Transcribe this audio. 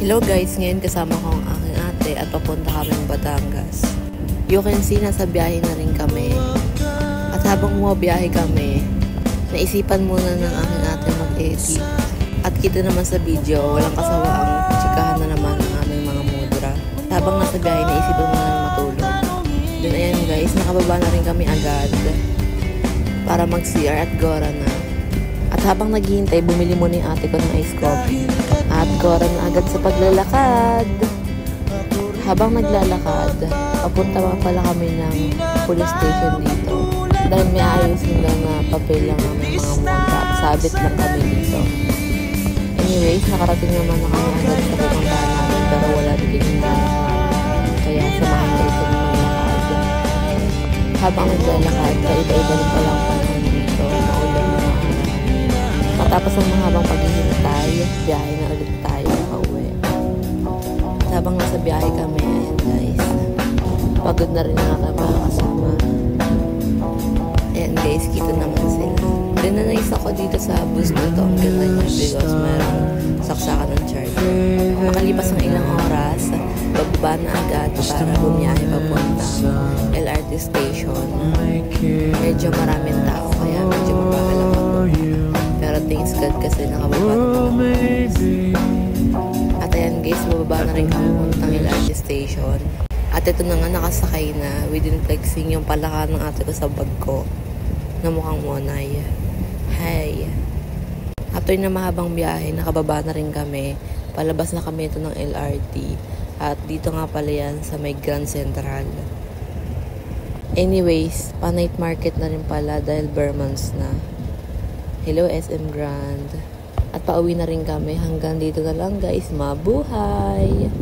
Hello guys, ngayon kasama ko ang aking ate at papunta kaming Batangas. You can see, nasa biyahe na rin kami. At habang bumabiyahe kami, naisipan muna ng aking ate mag-edit. At kita naman sa video, walang kasawaang tsikahan na naman ang aming mga mudra. Habang nasa biyahe, naisipan muna na matulog. Then ayan guys, nakababa na rin kami agad para mag-CR at Gora na. At habang naghihintay, bumili muna yung ate ko ng ice coffee. At Gora na agad sa paglalakad. Habang naglalakad, papunta pa pala kami ng police station dito. Dahil may ayusin lang na papel lang ang mga monta at sabit lang kami dito. Anyways, nakarating naman na kami agad sa pupuntahan namin pero wala rin hinahanap namin. Kaya samahan na ito ng maglakad. Habang naglalakad, kaiba-iba rin pala ang panahon dito. Maulan na araw. Matapos ang mahabang paghihintay, biyahe na ulit tayo pauwi. At habang nasa biyahe kami, ayan guys, pagod na rin ang aking mga kasama. Ayan guys, kita naman sila. Then nanais ako dito sa bus na to, ang ganda niya because mayroong saksakan ng charger. Makalipas ang ilang oras, bababa na agad para bumiyahe papunta LRT station. Medyo maraming tao, kaya medyo mabagal ang papunta. Pero thanks God kasi nakababa na kami. At ayan guys, bababa na rin kami puntang LRT station. At ito na nga, nakasakay na. Within flexing yung palaka ng ate ko sa bag ko na mukhang monay. Hi! After na mahabang biyahe, nakababa na rin kami. Palabas na kami ito ng LRT. At dito nga pala yan sa may Grand Central. Anyways, pa-night market na rin pala dahil bare months na. Hello SM Grand. At pauwi na rin kami. Hanggang dito na lang guys. Mabuhay!